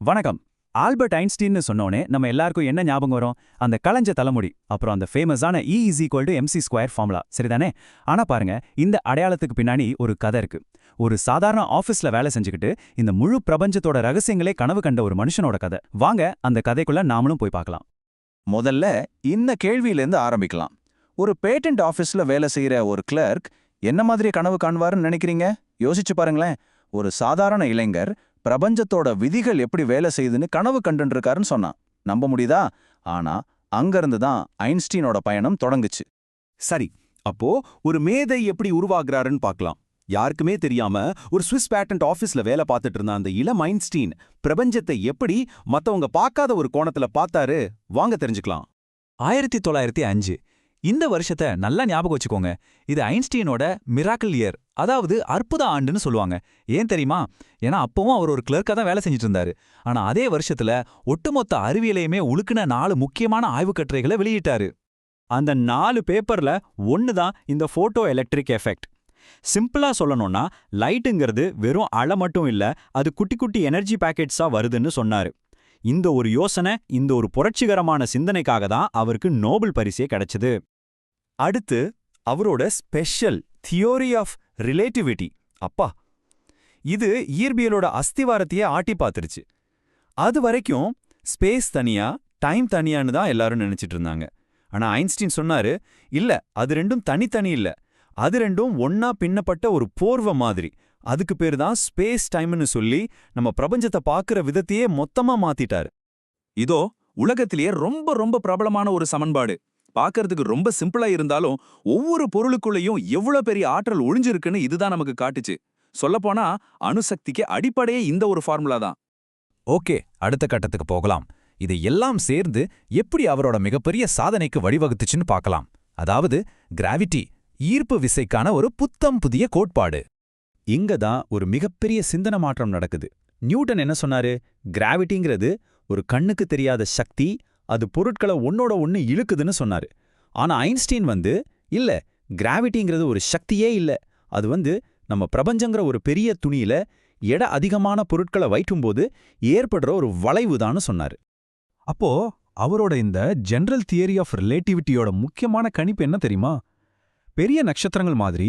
வணக்கம். ஆல்பர்ட் ஐன்ஸ்டீன்னு சொன்னோனே நம்ம எல்லாருக்கும் என்ன ஞாபகம் வரும்? அந்த கலஞ்ச தலைமுடி, அப்புறம் அந்த ஃபேமஸான E=mc² ஃபார்முலா, சரிதானே? ஆனா பாருங்க, இந்த அடையாளத்துக்கு பின்னாடி ஒரு கதை இருக்கு. ஒரு சாதாரண ஆபீஸ்ல வேலை செஞ்சுக்கிட்டு இந்த முழு பிரபஞ்சத்தோட ரகசியங்களே கனவு கண்ட ஒரு மனுஷனோட கதை. வாங்க அந்த கதைக்குள்ள நாமளும் போய் பார்க்கலாம். முதல்ல இந்த கேள்வியிலேருந்து ஆரம்பிக்கலாம். ஒரு பேட்டன்ட் ஆஃபீஸ்ல வேலை செய்யற ஒரு கிளர்க் என்ன மாதிரி கனவு காண்வாருன்னு நினைக்கிறீங்க? யோசிச்சு பாருங்களேன். ஒரு சாதாரண இளைஞர் பிரபஞ்சத்தோட விதிகள் எப்படி வேலை செய்யுதுன்னு கனவு கண்டுருக்காருன்னு சொன்னான். நம்ப முடியுதா? ஆனா அங்கிருந்து தான் ஐன்ஸ்டீனோட பயணம் தொடங்குச்சு. சரி, அப்போ ஒரு மேதை எப்படி உருவாகிறாருன்னு பார்க்கலாம். யாருக்குமே தெரியாம ஒரு ஸ்விஸ் பேட்டன்ட் ஆபீஸ்ல வேலை பார்த்துட்டு இருந்த அந்த இளம் ஐன்ஸ்டீன் பிரபஞ்சத்தை எப்படி மத்தவங்க பார்க்காத ஒரு கோணத்துல பார்த்தாரு, வாங்க தெரிஞ்சுக்கலாம். 1905 இந்த வருஷத்தை நல்லா ஞாபகம் வச்சுக்கோங்க. இது ஐன்ஸ்டீனோட மிராக்கிள் இயர், அதாவது அற்புத ஆண்டுன்னு சொல்லுவாங்க. ஏன் தெரியுமா? ஏன்னா அப்பவும் அவர் ஒரு கிளர்க்கா தான் வேலை செஞ்சுட்டு இருந்தாரு. ஆனா அதே வருஷத்துல ஒட்டுமொத்த அறிவியலையுமே உலுக்குன 4 முக்கியமான ஆய்வுக்கட்டுரைகளை வெளியிட்டாரு. அந்த 4 பேப்பர்ல ஒன்னு தான் இந்த போட்டோ எலக்ட்ரிக் எஃபெக்ட். சிம்பிளா சொல்லணும்னா, லைட்டுங்கிறது வெறும் அலை மட்டும் இல்ல, அது குட்டி குட்டி எனர்ஜி பேக்கெட்ஸா வருதுன்னு சொன்னாரு. இந்த ஒரு யோசனை, இந்த ஒரு புரட்சிகரமான சிந்தனைக்காக தான் அவருக்கு நோபல் பரிசே கிடைச்சது. அடுத்து அவரோட ஸ்பெஷல் தியோரி ஆஃப் ரிலேட்டிவிட்டி. அப்பா, இது இயற்பியலோட அஸ்திவாரத்தையே ஆட்டி பார்த்துருச்சு. அது வரைக்கும் ஸ்பேஸ் தனியா டைம் தனியான்னு தான் எல்லாரும் நினைச்சிட்டு இருந்தாங்க. ஆனா ஐன்ஸ்டீன் சொன்னாரு, இல்ல, அது ரெண்டும் தனித்தனி இல்ல, அது ரெண்டும் ஒன்னா பின்னப்பட்ட ஒரு போர்வை மாதிரி. அதுக்கு பேரு தான் ஸ்பேஸ் டைம்னு சொல்லி நம்ம பிரபஞ்சத்தை பார்க்குற விதத்தையே மொத்தமா மாத்திட்டாரு. இதோ உலகத்திலேயே ரொம்ப ரொம்ப பிரபலமான ஒரு சமன்பாடு. பார்க்கறதுக்கு ரொம்ப சிம்பிளா இருந்தாலும் ஒவ்வொரு பொருளுக்குள்ளேயும் எவ்வளவு பெரிய ஆற்றல் ஒளிஞ்சிருக்குன்னு இதுதான் நமக்கு காட்டுச்சு. சொல்லப்போனா அணுசக்திக்கு அடிப்படையே இந்த ஒரு ஃபார்முலா தான். ஓகே, அடுத்த கட்டத்துக்கு போகலாம். இது எல்லாம் சேர்ந்து எப்படி அவரோட மிகப்பெரிய சாதனைக்கு வழிவகுத்துச்சுன்னு பார்க்கலாம். அதாவது கிராவிட்டி, ஈர்ப்பு விசைக்கான ஒரு புத்தம் புதிய கோட்பாடு. இங்க தான் ஒரு மிகப்பெரிய சிந்தனை மாற்றம் நடக்குது. நியூட்டன் என்ன சொன்னாரு? கிராவிட்டிங்கிறது ஒரு கண்ணுக்கு தெரியாத சக்தி, அது பொருட்களை ஒன்னோட ஒன்னு இழுக்குதுன்னு சொன்னாரு. ஆனா ஐன்ஸ்டீன் இல்ல, கிராவிட்டிங்கிறது ஒரு சக்தியே இல்ல, அது நம்ம பிரபஞ்சங்கிற ஒரு பெரிய துணியில எடை அதிகமான பொருட்களை வைக்கும்போது ஏற்படுற ஒரு வளைவுதான்னு சொன்னாரு. அப்போ அவரோட இந்த ஜெனரல் தியரி ஆஃப் ரிலேட்டிவிட்டியோட முக்கியமான கணிப்பு என்ன தெரியுமா? பெரிய நட்சத்திரங்கள் மாதிரி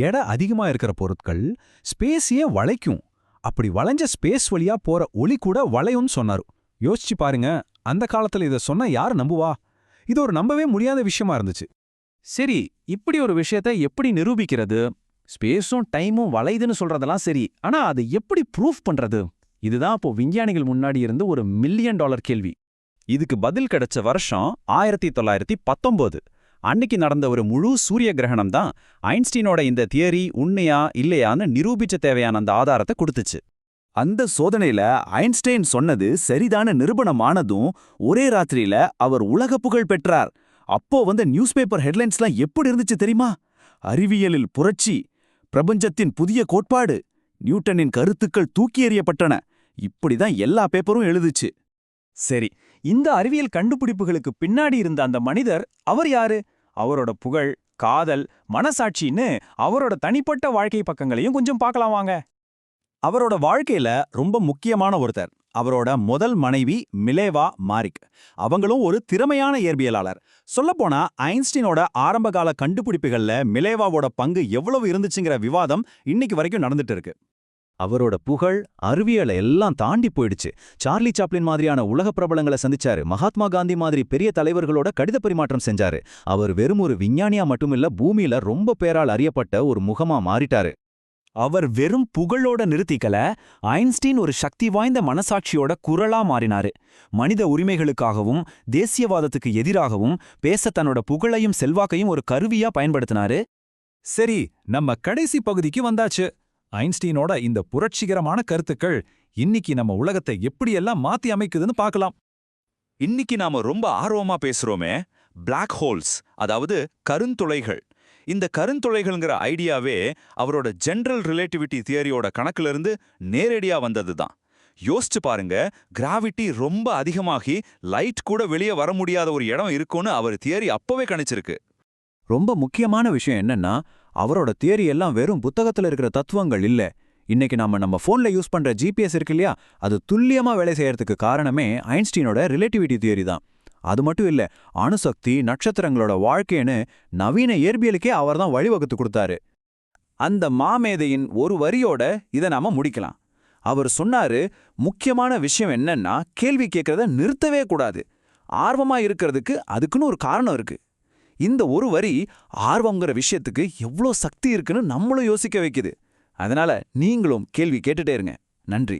எடை அதிகமா இருக்கிற பொருட்கள் ஸ்பேஸையே வளைக்கும். அப்படி வளைஞ்ச ஸ்பேஸ் வழியா போற ஒளி கூட வளையும்னு சொன்னாரு. யோசிச்சு பாருங்க, அந்த காலத்துல இதை சொன்னா யாரு நம்புவா? இது ஒரு நம்பவே முடியாத விஷயமா இருந்துச்சு. சரி, இப்படி ஒரு விஷயத்தை எப்படி நிரூபிக்கிறது? ஸ்பேஸும் டைமும் வளையுதுன்னு சொல்றதெல்லாம் சரி, ஆனா அதை எப்படி ப்ரூஃப் பண்றது? இதுதான் அப்போ விஞ்ஞானிகள் முன்னாடி இருந்து ஒரு $1 மில்லியன் கேள்வி. இதுக்கு பதில் கிடைச்ச வருஷம் 1919. அன்னைக்கு நடந்த ஒரு முழு சூரிய கிரகணம் தான் ஐன்ஸ்டீனோட இந்த தியரி உண்மையா இல்லையான்னு நிரூபிச்ச தேவையான அந்த ஆதாரத்தை கொடுத்துச்சு. அந்த சோதனையில ஐன்ஸ்டைன் சொன்னது சரிதான நிரூபணமானதும் ஒரே ராத்திரியில அவர் உலக புகழ் பெற்றார். அப்போ நியூஸ் பேப்பர் ஹெட்லைன்ஸ்லாம் எப்படி இருந்துச்சு தெரியுமா? அறிவியலில் புரட்சி, பிரபஞ்சத்தின் புதிய கோட்பாடு, நியூட்டனின் கருத்துக்கள் தூக்கி எறியப்பட்டன. இப்படிதான் எல்லா பேப்பரும் எழுதுச்சு. சரி, இந்த அறிவியல் கண்டுபிடிப்புகளுக்கு பின்னாடி இருந்த அந்த மனிதர் அவர் யாரு? அவரோட புகழ், காதல், மனசாட்சின்னு அவரோட தனிப்பட்ட வாழ்க்கை பக்கங்களையும் கொஞ்சம் பார்க்கலாம் வாங்க. அவரோட வாழ்க்கையில ரொம்ப முக்கியமான ஒருத்தர் அவரோட முதல் மனைவி மிலேவா மாரிக். அவங்களும் ஒரு திறமையான இயற்பியலாளர். சொல்லப்போனா ஐன்ஸ்டீனோட ஆரம்பகால கண்டுபிடிப்புகள்ல மிலேவாவோட பங்கு எவ்வளவு இருந்துச்சுங்கிற விவாதம் இன்னைக்கு வரைக்கும் நடந்துட்டு இருக்கு. அவரோட புகழ் அறிவியலை எல்லாம் தாண்டி போயிடுச்சு. சார்லி சாப்ளின் மாதிரியான உலக பிரபலங்களை சந்திச்சாரு. மகாத்மா காந்தி மாதிரி பெரிய தலைவர்களோட கடித பரிமாற்றம் செஞ்சாரு. அவர் வெறும் ஒரு விஞ்ஞானியா மட்டுமில்ல, பூமியில ரொம்ப பேரால் அறியப்பட்ட ஒரு முகமா மாறிட்டாரு. அவர் வெறும் புகழோட நிறுத்திக்கல, ஐன்ஸ்டீன் ஒரு சக்தி வாய்ந்த மனசாட்சியோட குரலா மாறினாரு. மனித உரிமைகளுக்காகவும் தேசியவாதத்துக்கு எதிராகவும் பேச தன்னோட புகழையும் செல்வாக்கையும் ஒரு கருவியா பயன்படுத்தினாரு. சரி, நம்ம கடைசி பகுதிக்கு வந்தாச்சு. ஐன்ஸ்டீனோட இந்த புரட்சிகரமான கருத்துக்கள் இன்னைக்கு நம்ம உலகத்தை எப்படியெல்லாம் மாத்தி அமைக்குதுன்னு பார்க்கலாம். இன்னைக்கு நாம ரொம்ப ஆர்வமா பேசுறோமே, பிளாக் ஹோல்ஸ், அதாவது கருந்துளைகள். இந்த கருந்துளைகள்ங்கிற ஐடியாவே அவரோட ஜெனரல் ரிலேட்டிவிட்டி தியரியோட கணக்குல இருந்து நேரடியா வந்தது தான். யோசிச்சு பாருங்க, கிராவிட்டி ரொம்ப அதிகமாகி லைட் கூட வெளியே வர முடியாத ஒரு இடம் இருக்கும்னு அவர் தியரி அப்பவே கணிச்சிருக்கு. ரொம்ப முக்கியமான விஷயம் என்னன்னா, அவரோட தியரி எல்லாம் வெறும் புத்தகத்துல இருக்கிற தத்துவங்கள் இல்ல. இன்னைக்கு நம்ம ஃபோன்ல யூஸ் பண்ற ஜிபிஎஸ் இருக்கு இல்லையா, அது துல்லியமா வேலை செய்யறதுக்கு காரணமே ஐன்ஸ்டீனோட ரிலேட்டிவிட்டி தியரி தான். அது மட்டும் இல்ல, அணுசக்தி, நட்சத்திரங்களோட வாழ்க்கைன்னு நவீன இயற்பியலுக்கே அவர்தான் வழிவகுத்து கொடுத்தாரு. அந்த மாமேதையின் ஒரு வரியோட இதை நாம முடிக்கலாம். அவர் சொன்னாரு, முக்கியமான விஷயம் என்னன்னா கேள்வி கேட்கறத நிறுத்தவே கூடாது. ஆர்வமா இருக்கிறதுக்கு அதுக்குன்னு ஒரு காரணம் இருக்கு. இந்த ஒரு வரி ஆர்வங்கிற விஷயத்துக்கு எவ்வளோ சக்தி இருக்குன்னு நம்மளும் யோசிக்க வைக்குது. அதனால நீங்களும் கேள்வி கேட்டுட்டே இருங்க. நன்றி.